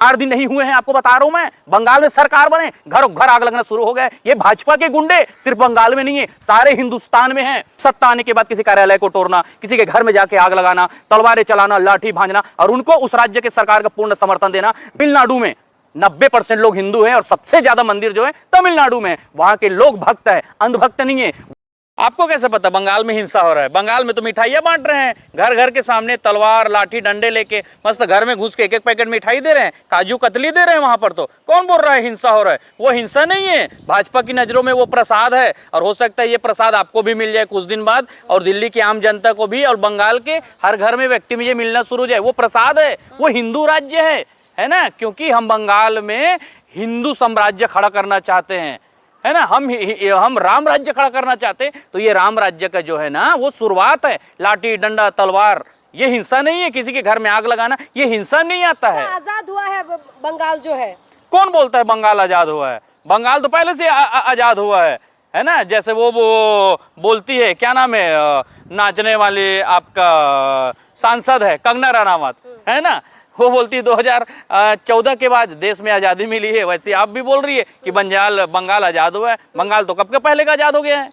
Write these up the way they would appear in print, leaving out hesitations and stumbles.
4 दिन नहीं हुए हैं, आपको बता रहा हूं मैं, बंगाल में सरकार बने, घरों घर आग लगना शुरू हो गया। ये भाजपा के गुंडे सिर्फ बंगाल में नहीं है, सारे हिंदुस्तान में हैं। सत्ता आने के बाद किसी कार्यालय को तोड़ना, किसी के घर में जाके आग लगाना, तलवारें चलाना, लाठी भांजना, और उनको उस राज्य के सरकार का पूर्ण समर्थन देना। तमिलनाडु में 90% लोग हिंदू हैं और सबसे ज्यादा मंदिर जो है तमिलनाडु में, वहां के लोग भक्त है, अंधभक्त नहीं है। आपको कैसे पता बंगाल में हिंसा हो रहा है? बंगाल में तो मिठाइयां बांट रहे हैं, घर घर के सामने तलवार लाठी डंडे लेके मस्त घर में घुस के एक एक पैकेट मिठाई दे रहे हैं, काजू कतली दे रहे हैं। वहां पर तो कौन बोल रहा है हिंसा हो रहा है? वो हिंसा नहीं है, भाजपा की नजरों में वो प्रसाद है। और हो सकता है ये प्रसाद आपको भी मिल जाए कुछ दिन बाद, और दिल्ली की आम जनता को भी, और बंगाल के हर घर में व्यक्ति में ये मिलना शुरू हो जाए। वो प्रसाद है, वो हिंदू राज्य है ना, क्योंकि हम बंगाल में हिंदू साम्राज्य खड़ा करना चाहते हैं, है ना। हम राम राज्य खड़ा करना चाहते हैं, तो ये राम राज्य का जो है ना वो शुरुआत है। लाठी डंडा तलवार, ये हिंसा नहीं है। किसी के घर में आग लगाना, ये हिंसा नहीं आता है। आजाद हुआ है बंगाल जो है। कौन बोलता है बंगाल आजाद हुआ है? बंगाल तो पहले से आजाद हुआ है ना। जैसे वो बोलती है, क्या नाम है नाचने वाली आपका सांसद है कंगना रनावत, है ना, वो बोलती है 2014 के बाद देश में आज़ादी मिली है। वैसे आप भी बोल रही है कि बंगाल आज़ाद हुआ है। बंगाल तो कब के पहले का आज़ाद हो गया है।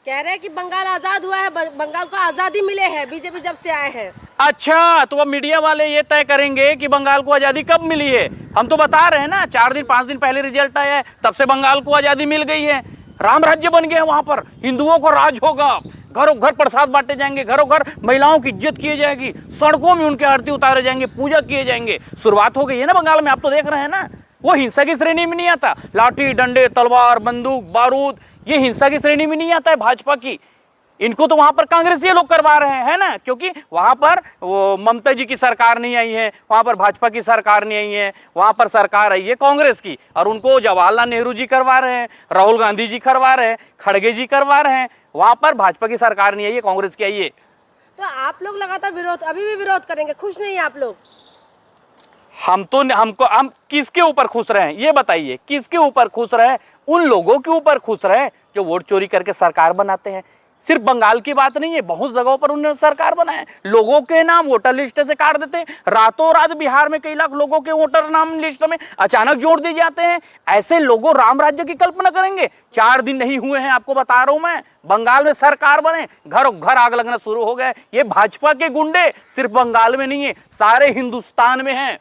कह रहे हैं कि बंगाल आज़ाद हुआ है, बंगाल को आज़ादी मिले है बीजेपी जब से आए हैं। अच्छा, तो अब मीडिया वाले ये तय करेंगे कि बंगाल को आज़ादी कब मिली है। हम तो बता रहे हैं ना, 4 दिन 5 दिन पहले रिजल्ट आया है, तब से बंगाल को आज़ादी मिल गई है। राम राज्य बन गया, वहां पर हिंदुओं को राज होगा, घरों घर प्रसाद बांटे जाएंगे, घरों घर महिलाओं की इज्जत की जाएगी, सड़कों में उनके आरती उतारे जाएंगे, पूजा किए जाएंगे। शुरुआत हो गई है ना बंगाल में, आप तो देख रहे हैं ना। वो हिंसा की श्रेणी में नहीं आता। लाठी डंडे तलवार बंदूक बारूद, ये हिंसा की श्रेणी में नहीं आता है भाजपा की। इनको तो वहां पर कांग्रेसी लोग करवा रहे हैं ना, क्योंकि वहां पर वो ममता जी की सरकार नहीं आई है, वहां पर भाजपा की सरकार नहीं आई है, वहां पर सरकार आई है कांग्रेस की, और उनको जवाहरलाल नेहरू जी करवा रहे हैं, राहुल गांधी जी करवा रहे हैं, खड़गे जी करवा रहे हैं। वहां पर भाजपा की सरकार नहीं आई है, कांग्रेस की आई है। तो आप लोग लगातार विरोध, अभी भी विरोध करेंगे? खुश नहीं है आप लोग? हम किसके ऊपर खुश रहे? ये बताइए, किसके ऊपर खुश रहे? उन लोगों के ऊपर खुश रहे जो वोट चोरी करके सरकार बनाते हैं। सिर्फ बंगाल की बात नहीं है, बहुत जगहों पर उन्होंने सरकार बनाया। लोगों के नाम वोटर लिस्ट से काट देते हैं, रातों रात बिहार में कई लाख लोगों के वोटर नाम लिस्ट में अचानक जोड़ दिए जाते हैं। ऐसे लोगों राम राज्य की कल्पना करेंगे? 4 दिन नहीं हुए हैं, आपको बता रहा हूं मैं, बंगाल में सरकार बने, घरों घर आग लगना शुरू हो गया। ये भाजपा के गुंडे सिर्फ बंगाल में नहीं है, सारे हिंदुस्तान में हैं।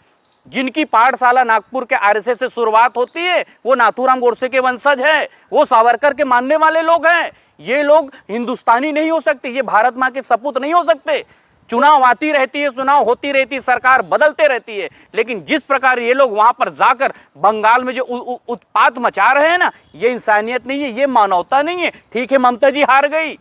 जिनकी पाठशाला नागपुर के आरएसएस से शुरुआत होती है, वो नाथूराम गोडसे के वंशज है, वो सावरकर के मानने वाले लोग हैं। ये लोग हिंदुस्तानी नहीं हो सकते, ये भारत माँ के सपूत नहीं हो सकते। चुनाव आती रहती है, चुनाव होती रहती है, सरकार बदलते रहती है, लेकिन जिस प्रकार ये लोग वहां पर जाकर बंगाल में जो उत्पात मचा रहे हैं ना, ये इंसानियत नहीं है, ये मानवता नहीं है। ठीक है, ममता जी हार गई,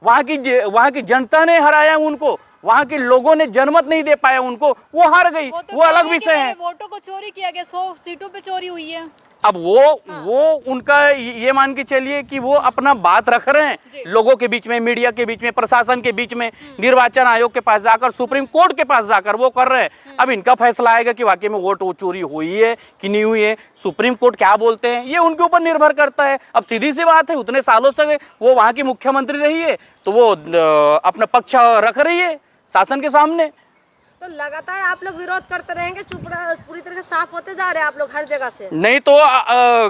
वहां की जनता ने हराया उनको, वहां के लोगों ने जनमत नहीं दे पाया उनको, वो हार गई, वो अलग विषय है। वोटों को चोरी किया गया, 100 सीटों पे चोरी हुई है। अब वो उनका ये मान के चलिए कि वो अपना बात रख रहे हैं लोगों के बीच में, मीडिया के बीच में, प्रशासन के बीच में, निर्वाचन आयोग के पास जाकर, सुप्रीम कोर्ट के पास जाकर वो कर रहे हैं। अब इनका फैसला आएगा कि वाकई में वोट चोरी हुई है कि नहीं हुई है। सुप्रीम कोर्ट क्या बोलते हैं ये उनके ऊपर निर्भर करता है। अब सीधी सी बात है, उतने सालों से वो वहां की मुख्यमंत्री रही है, तो वो अपना पक्ष रख रही है शासन के सामने। तो लगातार आप लोग विरोध करते रहेंगे, पूरी तरह से साफ होते जा रहे हैं आप लोग हर जगह से। नहीं तो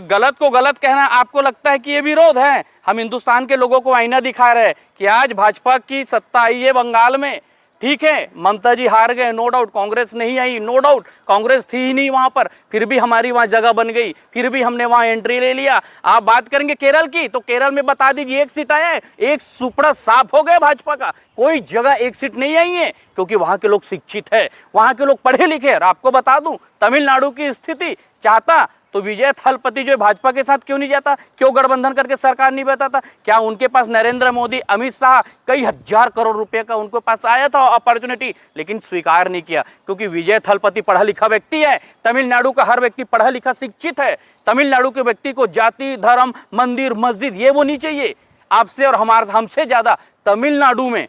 गलत को गलत कहना आपको लगता है कि ये विरोध है? हम हिंदुस्तान के लोगों को आईना दिखा रहे हैं कि आज भाजपा की सत्ता आई है बंगाल में। ठीक है, ममता जी हार गए, नो डाउट, कांग्रेस नहीं आई, नो डाउट, कांग्रेस थी ही नहीं वहां पर, फिर भी हमारी वहां जगह बन गई, फिर भी हमने वहां एंट्री ले लिया। आप बात करेंगे केरल की, तो केरल में बता दीजिए 1 सीट आया है, एक सुपड़ा साफ हो गया भाजपा का, कोई जगह 1 सीट नहीं आई है, क्योंकि वहां के लोग शिक्षित है, वहां के लोग पढ़े लिखे। और आपको बता दूं, तमिलनाडु की स्थिति चाहता तो विजय थलपति जो भाजपा के साथ क्यों नहीं जाता, क्यों गठबंधन करके सरकार नहीं बताता? क्या उनके पास नरेंद्र मोदी, अमित शाह, कई हजार करोड़ रुपए का उनके पास आया था अपॉर्चुनिटी, लेकिन स्वीकार नहीं किया, क्योंकि विजय थलपति पढ़ा लिखा व्यक्ति है। तमिलनाडु का हर व्यक्ति पढ़ा लिखा शिक्षित है। तमिलनाडु के व्यक्ति को जाति धर्म मंदिर मस्जिद ये वो नहीं चाहिए। आपसे और हमसे ज्यादा तमिलनाडु में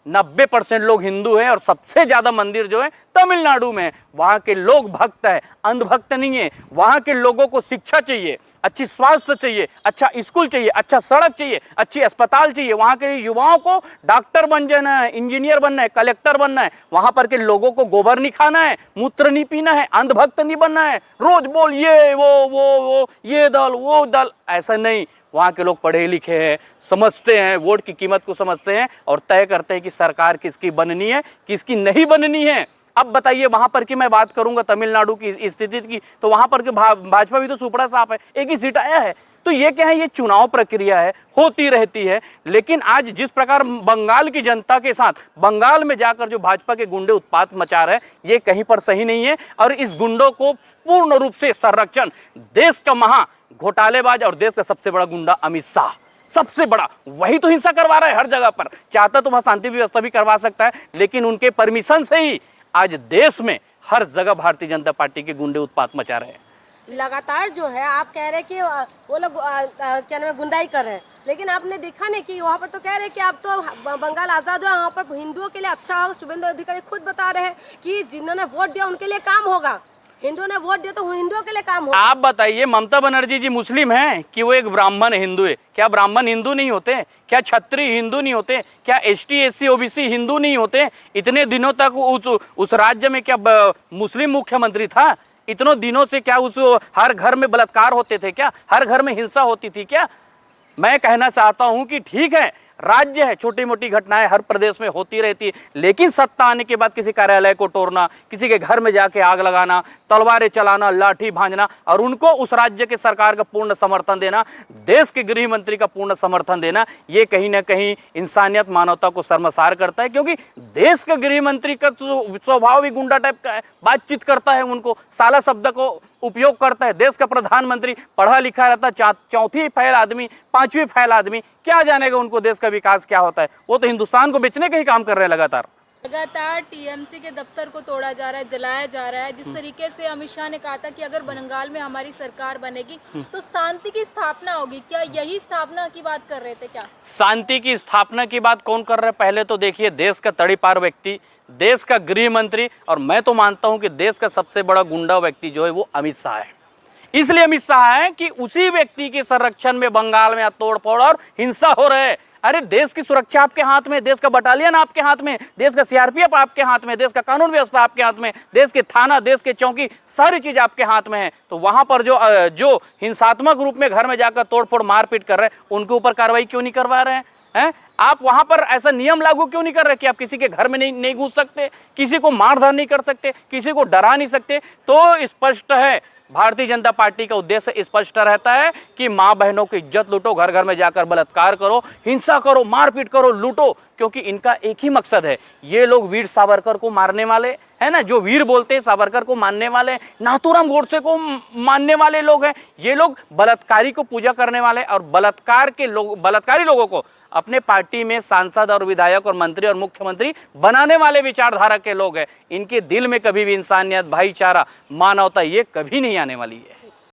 90% लोग हिंदू हैं और सबसे ज्यादा मंदिर जो है तमिलनाडु में है। वहां के लोग भक्त है, अंधभक्त नहीं है। वहां के लोगों को शिक्षा चाहिए, अच्छी स्वास्थ्य चाहिए, अच्छा स्कूल चाहिए, अच्छा सड़क चाहिए, अच्छी अस्पताल चाहिए। वहां के युवाओं को डॉक्टर बन जाना है, इंजीनियर बनना है, कलेक्टर बनना है। वहां पर के लोगों को गोबर नहीं खाना है, मूत्र नहीं पीना है, अंधभक्त नहीं बनना है, रोज बोल ये वो ये दल वो दल, ऐसा नहीं। वहाँ के लोग पढ़े लिखे हैं, समझते हैं, वोट की कीमत को समझते हैं और तय करते हैं कि सरकार किसकी बननी है, किसकी नहीं बननी है। अब बताइए वहां पर की मैं बात करूंगा तमिलनाडु की स्थिति की, तो वहां पर के भाजपा भी तो सुपड़ा साफ है, एक ही सीट आया है। तो ये क्या है, ये चुनाव प्रक्रिया है, होती रहती है। लेकिन आज जिस प्रकार बंगाल की जनता के साथ बंगाल में जाकर जो भाजपा के गुंडे उत्पात मचा रहे हैं, ये कहीं पर सही नहीं है। और इस गुंडों को पूर्ण रूप से संरक्षण देश का महा घोटालेबाज और देश का सबसे बड़ा गुंडा अमित शाह, सबसे बड़ा, वही तो हिंसा करवा रहा है हर जगह पर। चाहता तो वहां शांति व्यवस्था भी करवा सकता है, लेकिन उनके परमिशन से ही आज देश में हर जगह भारतीय जनता पार्टी के गुंडे उत्पात मचा रहे हैं। लगातार जो है आप कह रहे हैं कि वो लोग क्या नाम है गुंडाई कर रहे हैं, लेकिन आपने देखा नहीं कि वहाँ पर तो कह रहे हैं कि अब तो बंगाल आज़ाद हुआ, वहाँ पर हिंदुओं के लिए अच्छा हो। शुभेंदु अधिकारी खुद बता रहे हैं कि जिन्होंने वोट दिया उनके लिए काम होगा, हिंदुओं ने वोट दिया तो हिंदुओं के लिए काम होगा। आप बताइए, ममता बनर्जी जी मुस्लिम हैं कि वो एक ब्राह्मण हिंदू है? क्या ब्राह्मण हिंदू नहीं होते? क्या क्षत्रिय हिंदू नहीं होते? क्या एसटी एससी ओबीसी हिंदू नहीं होते? इतने दिनों तक उस राज्य में क्या मुस्लिम मुख्यमंत्री था? इतनों दिनों से क्या उस हर घर में बलात्कार होते थे क्या? हर घर में हिंसा होती थी क्या? मैं कहना चाहता हूं कि ठीक है, राज्य है, छोटी मोटी घटनाएं हर प्रदेश में होती रहती है, लेकिन सत्ता आने के बाद किसी कार्यालय को तोड़ना, किसी के घर में जाके आग लगाना, तलवारें चलाना, लाठी भांजना और उनको उस राज्य के सरकार का पूर्ण समर्थन देना, देश के गृह मंत्री का पूर्ण समर्थन देना, ये कहीं ना कहीं इंसानियत मानवता को शर्मसार करता है। क्योंकि देश का गृह मंत्री का स्वभाव भी गुंडा टाइप का है, बातचीत करता है, उनको साला शब्द को उपयोग करता है। देश का प्रधानमंत्री पढ़ा लिखा रहता, चौथी फैल आदमी, पांचवी फैल आदमी, क्या जानेगा उनको देश का विकास क्या होता है? वो तो हिंदुस्तान को बेचने का ही काम कर रहे हैं लगातार। टीएमसी के दफ्तर को तोड़ा जा रहा है, जलाया जा रहा है। जिस तरीके से अमित शाह ने कहा था कि अगर बंगाल में हमारी सरकार बनेगी तो शांति की स्थापना होगी, क्या यही स्थापना की बात कर रहे थे? क्या शांति की स्थापना की बात कौन कर रहा है? पहले तो देखिए, देश का तड़ीपार व्यक्ति, देश का गृह मंत्री, और मैं तो मानता हूं कि देश का सबसे बड़ा गुंडा व्यक्ति जो है वो अमित शाह है। इसलिए अमित शाह है कि उसी व्यक्ति के संरक्षण में बंगाल में तोड़फोड़ और हिंसा हो रहे है। अरे देश की सुरक्षा आपके हाथ में, देश का बटालियन आपके हाथ में, देश का सीआरपीएफ आपके हाथ में, देश का कानून व्यवस्था आपके हाथ में, देश के थाना, देश के चौकी, सारी चीज आपके हाथ में है। तो वहां पर जो हिंसात्मक रूप में घर में जाकर तोड़फोड़ मारपीट कर रहे हैं, उनके ऊपर कार्रवाई क्यों नहीं करवा रहे हैं? आप वहां पर ऐसा नियम लागू क्यों नहीं कर रहे कि आप किसी के घर में नहीं घुस सकते, किसी को मारधार नहीं कर सकते, किसी को डरा नहीं सकते? तो स्पष्ट है, भारतीय जनता पार्टी का उद्देश्य स्पष्ट रहता है कि माँ बहनों की इज्जत लूटो, घर घर में जाकर बलात्कार करो, हिंसा करो, मारपीट करो, लूटो। क्योंकि इनका एक ही मकसद है, ये लोग वीर सावरकर को मारने वाले है ना, जो वीर बोलते हैं सावरकर को मानने वाले, नाथूराम गोडसे को मानने वाले लोग हैं। ये लोग बलात्कारी को पूजा करने वाले और बलात्कारी लोगों को अपने पार्टी में सांसद और विधायक और मंत्री और मुख्यमंत्री बनाने वाले विचारधारा के लोग हैं। इनके दिल में कभी भी इंसानियत, भाईचारा, मानवता ये कभी नहीं आने वाली है।